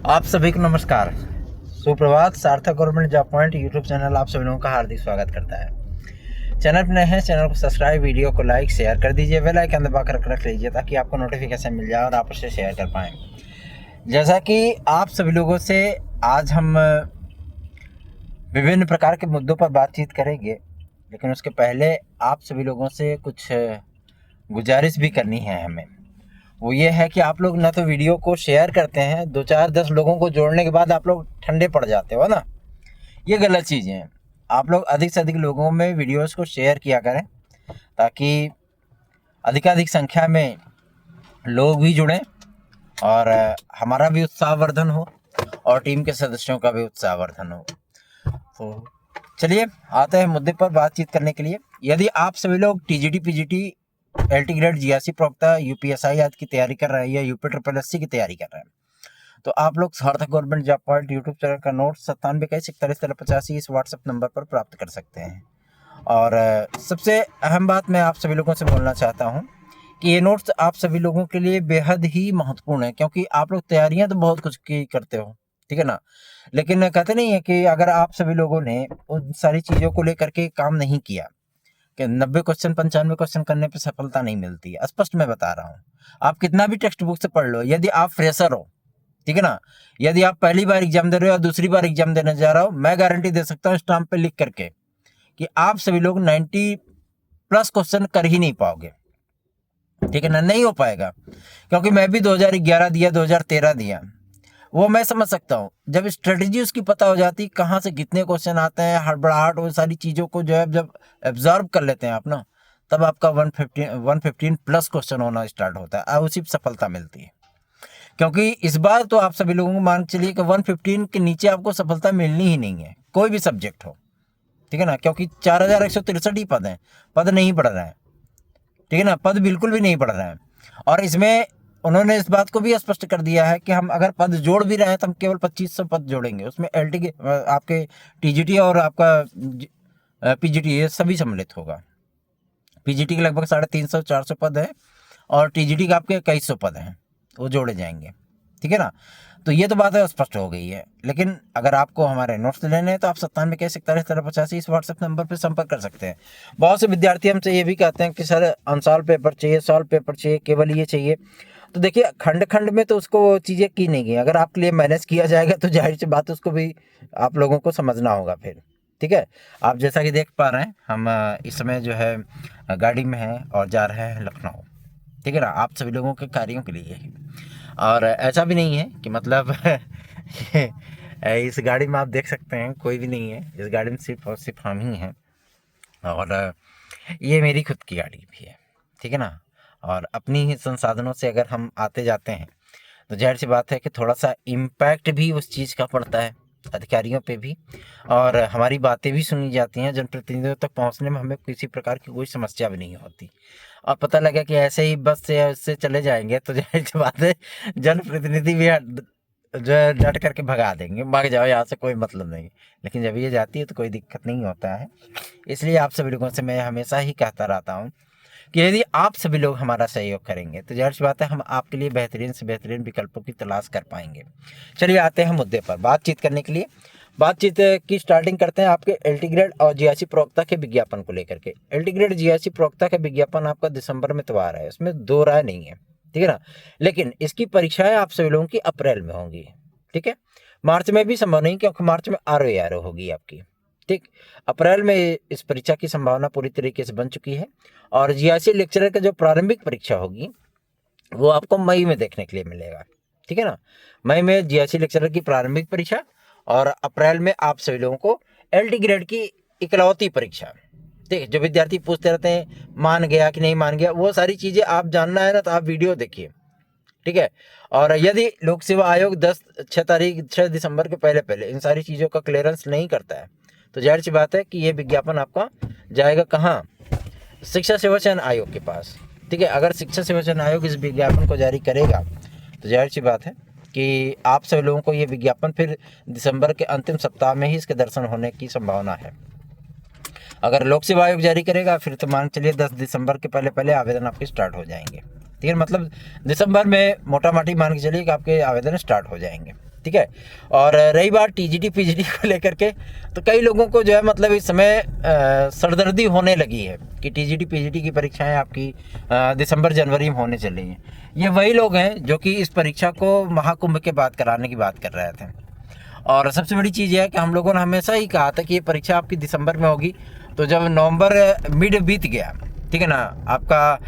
आप सभी को नमस्कार, सुप्रभात। सार्थक government job point YouTube channel आप सभी लोगों का हार्दिक स्वागत करता है। चैनल पर नए हैं, चैनल को सब्सक्राइब, वीडियो को लाइक शेयर कर दीजिए, बेल आइकन दबा कर रख लीजिए ताकि आपको नोटिफिकेशन मिल जाए और आप उसे शेयर कर पाएँ। जैसा कि आप सभी लोगों से आज हम विभिन्न प्रकार के मुद्दों पर बातचीत करेंगे, लेकिन उसके पहले आप सभी लोगों से कुछ गुजारिश भी करनी है हमें। वो ये है कि आप लोग ना तो वीडियो को शेयर करते हैं, 2-4-10 लोगों को जोड़ने के बाद आप लोग ठंडे पड़ जाते हो ना, ये गलत चीज़ें हैं। आप लोग अधिक से अधिक लोगों में वीडियोस को शेयर किया करें ताकि अधिकाधिक संख्या में लोग भी जुड़ें और हमारा भी उत्साहवर्धन हो और टीम के सदस्यों का भी उत्साहवर्धन हो। तो चलिए आते हैं मुद्दे पर बातचीत करने के लिए। यदि आप सभी लोग TGT, PGT, LT grade, GRC प्रवक्ता, यूपीएसआई आदि की तैयारी कर रहे हैं या यूपी ट्रिपल एससी की तैयारी कर रहे हैं, तो आप लोग सार्थक government job point YouTube channel का नोट 9721411385 इस व्हाट्सएप नंबर पर प्राप्त कर सकते हैं। और सबसे अहम बात मैं आप सभी लोगों से बोलना चाहता हूँ कि ये नोट्स आप सभी लोगों के लिए बेहद ही महत्वपूर्ण है, क्योंकि आप लोग तैयारियां तो बहुत कुछ की करते हो, ठीक है ना, लेकिन कहते नहीं है कि अगर आप सभी लोगों ने उन सारी चीज़ों को लेकर के काम नहीं किया कि 90 क्वेश्चन 95 क्वेश्चन करने पे सफलता नहीं मिलती है। स्पष्ट मैं बता रहा हूँ, आप कितना भी टेक्स्ट बुक से पढ़ लो, यदि आप फ्रेशर हो, ठीक है ना, यदि आप पहली बार एग्जाम दे रहे हो या दूसरी बार एग्जाम देने जा रहे हो, मैं गारंटी दे सकता हूँ स्टाम्प पे लिख करके कि आप सभी लोग 90+ क्वेश्चन कर ही नहीं पाओगे, ठीक है ना, नहीं हो पाएगा। क्योंकि मैं भी 2011 दिया, 2013 दिया, वो मैं समझ सकता हूँ। जब स्ट्रेटजी उसकी पता हो जाती, कहाँ से कितने क्वेश्चन आते हैं, हड़बड़ाहट, वो सारी चीज़ों को जो है जब एब्जॉर्ब कर लेते हैं आप ना, तब आपका 115+ क्वेश्चन होना स्टार्ट होता है और उसी सफलता मिलती है। क्योंकि इस बार तो आप सभी लोगों को मान के चलिए कि 115 के नीचे आपको सफलता मिलनी ही नहीं है, कोई भी सब्जेक्ट हो, ठीक है ना, क्योंकि 4163 ही पद हैं, पद नहीं बढ़ रहे हैं, ठीक है ना, पद बिल्कुल भी नहीं बढ़ रहे हैं। और इसमें उन्होंने इस बात को भी स्पष्ट कर दिया है कि हम अगर पद जोड़ भी रहे हैं तो हम केवल 2500 पद जोड़ेंगे, उसमें एलटी के आपके टीजीटी और आपका पीजीटी ये सभी सम्मिलित होगा। पीजीटी के लगभग 350-400 पद है और टीजीटी का आपके कई सौ पद हैं, वो जोड़े जाएंगे, ठीक है ना। तो ये तो बात है स्पष्ट हो गई है। लेकिन अगर आपको हमारे नोट्स लेने हैं तो आप 9721411385 इस व्हाट्सएप नंबर पर संपर्क कर सकते हैं। बहुत से विद्यार्थी हमसे ये भी कहते हैं कि सर अनसॉल्व पेपर चाहिए, सॉल्व पेपर चाहिए, केवल ये चाहिए। तो देखिए खंड खंड में तो उसको चीज़ें की नहीं गई, अगर आपके लिए मैनेज किया जाएगा तो जाहिर सी बात उसको भी आप लोगों को समझना होगा फिर, ठीक है। आप जैसा कि देख पा रहे हैं हम इस समय जो है गाड़ी में हैं और जा रहे हैं लखनऊ, ठीक है ना, आप सभी लोगों के कार्यों के लिए ही। और ऐसा भी नहीं है कि मतलब इस गाड़ी में आप देख सकते हैं कोई भी नहीं है, इस गाड़ी में सिर्फ और सिर्फ हम ही हैं। और ये मेरी खुद की गाड़ी भी है, ठीक है ना। और अपनी ही संसाधनों से अगर हम आते जाते हैं तो जाहिर सी बात है कि थोड़ा सा इम्पैक्ट भी उस चीज़ का पड़ता है अधिकारियों पे भी, और हमारी बातें भी सुनी जाती हैं। जनप्रतिनिधियों तक पहुंचने में हमें किसी प्रकार की कोई समस्या भी नहीं होती। और पता लगा कि ऐसे ही बस से उससे चले जाएंगे तो जाहिर सी बात है जनप्रतिनिधि भी जो है डट करके भगा देंगे, भाग जाओ यहाँ से, कोई मतलब नहीं। लेकिन जब ये जाती है तो कोई दिक्कत नहीं होता है। इसलिए आप सभी लोगों से मैं हमेशा ही कहता रहता हूँ कि यदि आप सभी लोग हमारा सहयोग करेंगे तो जाहिर सी बात है हम आपके लिए बेहतरीन से बेहतरीन विकल्पों की तलाश कर पाएंगे। चलिए आते हैं मुद्दे पर बातचीत करने के लिए। बातचीत की स्टार्टिंग करते हैं आपके एलटी ग्रेड और जीआरसी प्रवक्ता के विज्ञापन को लेकर के। एलटी ग्रेड जीआरसी प्रवक्ता का विज्ञापन आपका दिसंबर में तो आ रहा है, उसमें दो राय नहीं है, ठीक है ना। लेकिन इसकी परीक्षाएं आप सभी लोगों की अप्रैल में होंगी, ठीक है। मार्च में भी संभव नहीं, क्योंकि मार्च में आरओ होगी आपकी, ठीक। अप्रैल में इस परीक्षा की संभावना पूरी तरीके से बन चुकी है। और जीआरसी लेक्चरर का जो प्रारंभिक परीक्षा होगी वो आपको मई में देखने के लिए मिलेगा, ठीक है ना। मई में जीआरसी लेक्चरर की प्रारंभिक परीक्षा और अप्रैल में आप सभी लोगों को एलटी ग्रेड की इकलौती परीक्षा, ठीक। जो विद्यार्थी पूछते रहते हैं मान गया कि नहीं मान गया, वो सारी चीज़ें आप जानना है ना तो आप वीडियो देखिए, ठीक है। और यदि लोक सेवा आयोग 6 दिसंबर के पहले पहले इन सारी चीज़ों का क्लियरेंस नहीं करता है तो जाहिर सी बात है कि ये विज्ञापन आपका जाएगा कहाँ, शिक्षा सेवा चयन आयोग के पास, ठीक है। अगर शिक्षा सेवा चयन आयोग इस विज्ञापन को जारी करेगा तो जाहिर सी बात है कि आप सभी लोगों को ये विज्ञापन फिर दिसंबर के अंतिम सप्ताह में ही इसके दर्शन होने की संभावना है। अगर लोक सेवा आयोग जारी करेगा फिर तो मान चलिए 10 दिसंबर के पहले पहले आवेदन आपके स्टार्ट हो जाएंगे, ठीक है। मतलब दिसंबर में मोटा माटी मान के चलिए कि आपके आवेदन स्टार्ट हो जाएंगे, ठीक है। और रही बात टीजीटी पीजीटी को लेकर के, तो कई लोगों को जो है मतलब इस समय सरदर्दी होने लगी है कि टीजीटी पीजीटी की परीक्षाएं आपकी दिसंबर जनवरी में होने चल रही हैं। ये वही लोग हैं जो कि इस परीक्षा को महाकुंभ के बाद कराने की बात कर रहे थे। और सबसे बड़ी चीज़ यह है कि हम लोगों ने हमेशा ही कहा था कि ये परीक्षा आपकी दिसंबर में होगी। तो जब नवंबर मिड बीत गया, ठीक है ना, आपका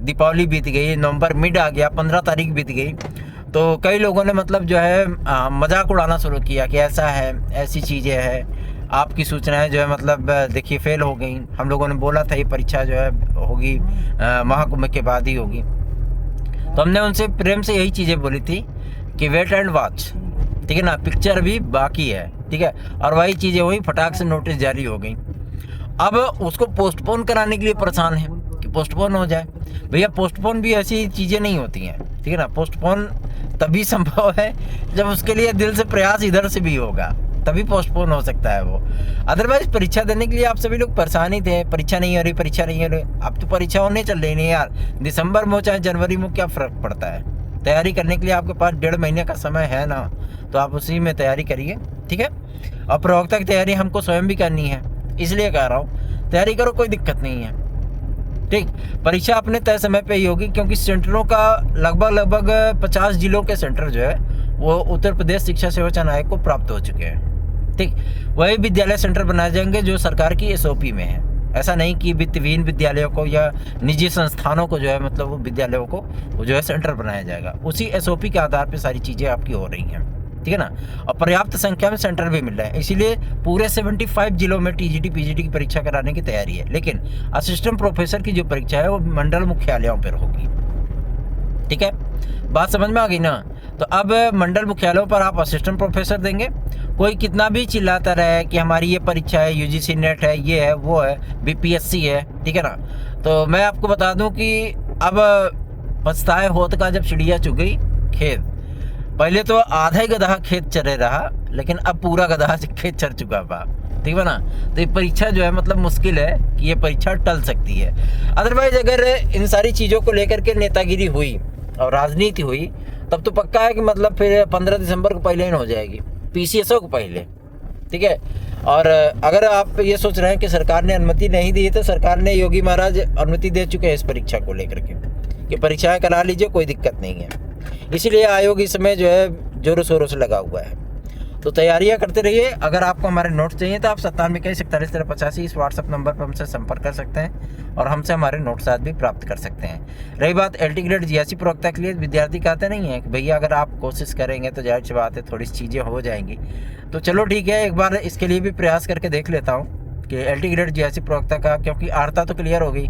दीपावली बीत गई, नवंबर मिड आ गया, 15 तारीख बीत गई, तो कई लोगों ने मतलब जो है मजाक उड़ाना शुरू किया कि ऐसा है, ऐसी चीज़ें हैं, आपकी सूचनाएं जो है मतलब देखिए फेल हो गई। हम लोगों ने बोला था ये परीक्षा जो है होगी महाकुंभ के बाद ही होगी। तो हमने उनसे प्रेम से यही चीज़ें बोली थी कि वेट एंड वॉच, ठीक है ना, पिक्चर भी बाकी है, ठीक है। और वही चीज़ें वही फटाक से नोटिस जारी हो गई। अब उसको पोस्टपोन कराने के लिए परेशान है कि पोस्टपोन हो जाए। भैया पोस्टपोन भी ऐसी चीज़ें नहीं होती हैं, ठीक है ना। पोस्टपोन तभी संभव है जब उसके लिए दिल से प्रयास इधर से भी होगा, तभी पोस्टपोन हो सकता है वो। अदरवाइज परीक्षा देने के लिए आप सभी लोग परेशान ही थे, परीक्षा नहीं हो रही, परीक्षा नहीं हो रही। अब तो परीक्षा होने चल रही नहीं यार, दिसंबर में हो चाहे जनवरी में, क्या फ़र्क पड़ता है। तैयारी करने के लिए आपके पास 1.5 महीने का समय है ना, तो आप उसी में तैयारी करिए, ठीक है। और प्रवक्ता की तैयारी हमको स्वयं भी करनी है, इसलिए कह रहा हूँ तैयारी करो, कोई दिक्कत नहीं है, ठीक। परीक्षा अपने तय समय पे ही होगी, क्योंकि सेंटरों का लगभग 50 जिलों के सेंटर जो है वो उत्तर प्रदेश शिक्षा सेवा आयोग को प्राप्त हो चुके हैं, ठीक। वही विद्यालय सेंटर बनाए जाएंगे जो सरकार की SOP में है। ऐसा नहीं कि वित्तविहीन विद्यालयों को या निजी संस्थानों को जो है मतलब वो विद्यालयों को वो जो है सेंटर बनाया जाएगा। उसी SOP के आधार पर सारी चीज़ें आपकी हो रही हैं, ठीक है ना। और पर्याप्त संख्या में सेंटर भी मिल रहा है, इसीलिए पूरे 75 जिलों में टीजीटी पीजीटी की परीक्षा कराने की तैयारी है। लेकिन असिस्टेंट प्रोफेसर की जो परीक्षा है वो मंडल मुख्यालयों पर होगी, ठीक है। बात समझ में आ गई ना। तो अब मंडल मुख्यालयों पर आप असिस्टेंट प्रोफेसर देंगे। कोई कितना भी चिल्लाता रहे कि हमारी ये परीक्षा है, UGC नेट है, ये है, वो है, BPSC है, ठीक है ना। तो मैं आपको बता दूं कि अब पछताए होत का जब चिड़िया चुग गई खेत। पहले तो आधा ही गधा खेत चरे रहा, लेकिन अब पूरा गधा खेत चर चुका बा, ठीक है ना। तो ये परीक्षा जो है मतलब मुश्किल है कि ये परीक्षा टल सकती है। अदरवाइज अगर इन सारी चीज़ों को लेकर के नेतागिरी हुई और राजनीति हुई, तब तो पक्का है कि मतलब फिर 15 दिसंबर को पहले ही हो जाएगी, PCSO को पहले, ठीक है। और अगर आप ये सोच रहे हैं कि सरकार ने अनुमति नहीं दी है, तो सरकार ने, योगी महाराज अनुमति दे चुके हैं इस परीक्षा को लेकर के कि परीक्षाएं करा लीजिए, कोई दिक्कत नहीं है। इसीलिए आयोग इस समय जो है जोरों शोरों से लगा हुआ है। तो तैयारियां करते रहिए। अगर आपको हमारे नोट्स चाहिए तो आप 9721411385 इस व्हाट्सएप नंबर पर हमसे संपर्क कर सकते हैं और हमसे हमारे नोट्स आज भी प्राप्त कर सकते हैं। रही बात LT ग्रेड GRC प्रवक्ता के लिए, विद्यार्थी कहते नहीं है कि भैया अगर आप कोशिश करेंगे तो जाहिर सी बात है थोड़ी चीज़ें हो जाएंगी। तो चलो ठीक है, एक बार इसके लिए भी प्रयास करके देख लेता हूँ कि LT ग्रेड GRC प्रवक्ता का, क्योंकि अर्हता तो क्लियर हो गई।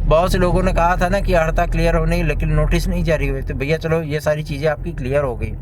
बहुत से लोगों ने कहा था ना कि अर्हता क्लियर होने, लेकिन नोटिस नहीं जारी हुए। तो भैया चलो ये सारी चीज़ें आपकी क्लियर हो गई,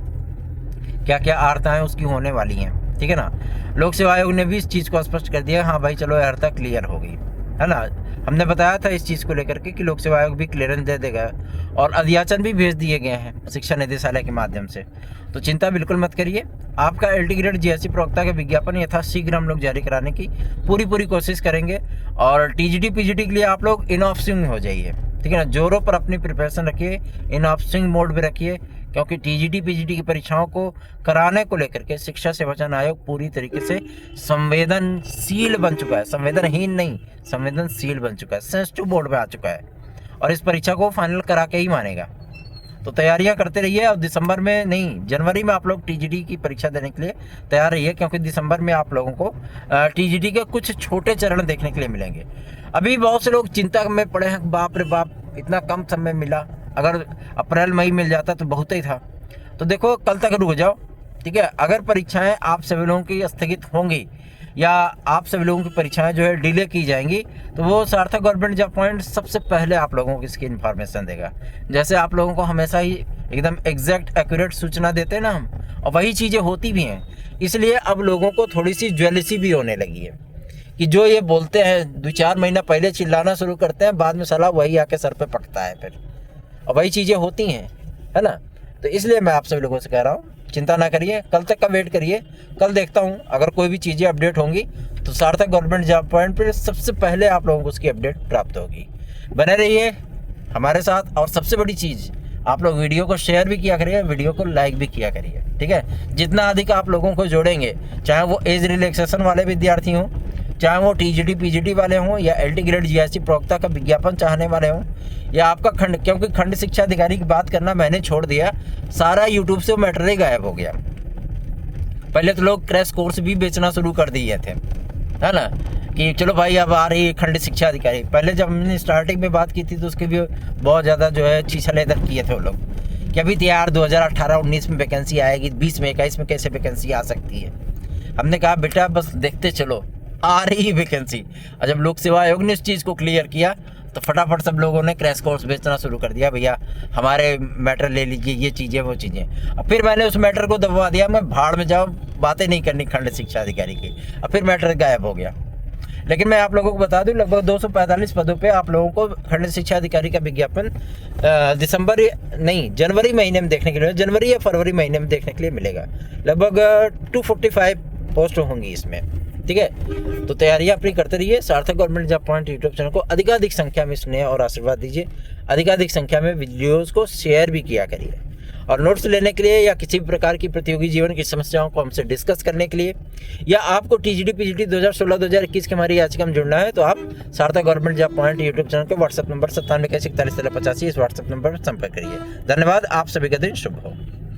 क्या क्या अर्हताएँ उसकी होने वाली हैं, ठीक है ना। लोक सेवा आयोग ने भी इस चीज़ को स्पष्ट कर दिया, हाँ भाई चलो अर्हता क्लियर हो गई, है ना। हमने बताया था इस चीज़ को लेकर के कि लोक सेवा आयोग भी क्लियरेंस दे देगा और अध्याचन भी भेज दिए गए हैं शिक्षा निदेशालय के माध्यम से। तो चिंता बिल्कुल मत करिए, आपका LT ग्रेड GRC प्रवक्ता का विज्ञापन यथाशीघ्र हम लोग जारी कराने की पूरी कोशिश करेंगे। और TGT PGT के लिए आप लोग इन ऑफ स्विंग हो जाइए, ठीक है ना। जोरों पर अपनी प्रिपरेशन रखिए, इन ऑफ स्विंग मोड में रखिए, क्योंकि TGT PGT की परीक्षाओं को कराने को लेकर के शिक्षा सेवा आयोग पूरी तरीके से संवेदनशील बन चुका है। संवेदनहीन नहीं, संवेदनशील बन चुका है, सेंसिटिव बोर्ड में आ चुका है और इस परीक्षा को फाइनल करा के ही मानेगा। तो तैयारियां करते रहिए। और दिसंबर में नहीं, जनवरी में आप लोग TGT की परीक्षा देने के लिए तैयार रहिए, क्योंकि दिसंबर में आप लोगों को TGT के कुछ छोटे चरण देखने के लिए मिलेंगे। अभी बहुत से लोग चिंता में पड़े हैं, बाप रे बाप इतना कम समय मिला, अगर अप्रैल मई मिल जाता तो बहुत ही था। तो देखो कल तक रुक जाओ, ठीक है। अगर परीक्षाएं आप सभी लोगों की स्थगित होंगी या आप सभी लोगों की परीक्षाएं जो है डिले की जाएंगी, तो वो सार्थक गवर्नमेंट जॉब पॉइंट सबसे पहले आप लोगों को इसकी इन्फॉर्मेशन देगा। जैसे आप लोगों को हमेशा ही एकदम एग्जैक्ट एक्यूरेट सूचना देते हैं ना हम, और वही चीज़ें होती भी हैं। इसलिए अब लोगों को थोड़ी सी ज्वेलसी भी होने लगी है कि जो ये बोलते हैं 2-4 महीना पहले चिल्लाना शुरू करते हैं, बाद में साला वही आके सर पे पकता है फिर, और वही चीज़ें होती हैं, है ना। तो इसलिए मैं आप सभी लोगों से कह रहा हूँ चिंता ना करिए, कल तक का वेट करिए। कल देखता हूँ अगर कोई भी चीज़ें अपडेट होंगी तो सार्थक गवर्नमेंट जॉब पॉइंट पर सबसे पहले आप लोगों को उसकी अपडेट प्राप्त होगी। बने रहिए हमारे साथ। और सबसे बड़ी चीज़, आप लोग वीडियो को शेयर भी किया करिए, वीडियो को लाइक भी किया करिए, ठीक है। जितना अधिक आप लोगों को जोड़ेंगे, चाहे वो एज रिलैक्सेशन वाले विद्यार्थी हों, चाहे वो टीजीटी पीजीटी वाले हों, या एलटी ग्रेड जीएसटी प्रवक्ता का विज्ञापन चाहने वाले हों, या आपका खंड, क्योंकि खंड शिक्षा अधिकारी की बात करना मैंने छोड़ दिया, सारा यूट्यूब से मैटर ही गायब हो गया। पहले तो लोग क्रैश कोर्स भी बेचना शुरू कर दिए थे, है ना, कि चलो भाई अब आ रही है खंड शिक्षा अधिकारी। पहले जब हमने स्टार्टिंग में बात की थी तो उसके भी बहुत ज़्यादा जो है छीछले इधर किए थे वो लोग, कि अभी तैयार 2018-19 में वैकेंसी आएगी, 20 में 21 में कैसे वैकेंसी आ सकती है। हमने कहा बेटा बस देखते चलो, आ रही है वैकेंसी। और जब लोक सेवा आयोग ने इस चीज़ को क्लियर किया तो फटाफट सब लोगों ने क्रैश कोर्स बेचना शुरू कर दिया, भैया हमारे मैटर ले लीजिए, ये चीज़ें वो चीज़ें। अब फिर मैंने उस मैटर को दबवा दिया, मैं भाड़ में जाऊँ, बातें नहीं करनी खंड शिक्षा अधिकारी की। अब फिर मैटर गायब हो गया। लेकिन मैं आप लोगों को बता दूं, लगभग 245 पदों पे आप लोगों को खंड शिक्षा अधिकारी का विज्ञापन जनवरी महीने में देखने के लिए, जनवरी या फरवरी महीने में देखने के लिए मिलेगा। लगभग 245 पोस्ट होंगी इसमें, ठीक है। तो तैयारियां अपनी करते रहिए। सार्थक government job point YouTube channel को अधिकाधिक संख्या में स्नेह और आशीर्वाद दीजिए, अधिकाधिक संख्या में वीडियोस को शेयर भी किया करिए। और नोट्स लेने के लिए या किसी भी प्रकार की प्रतियोगी जीवन की समस्याओं को हमसे डिस्कस करने के लिए, या आपको टीजीटी पीजीटी 2016-2021 की हमारी याचिका में जुड़ना है, तो आप सार्थक government job point YouTube channel के व्हाट्सएप नंबर 97 41 41 13 85 इस व्हाट्सएप नंबर पर संपर्क करिए। धन्यवाद। आप सभी का दिन शुभ हो।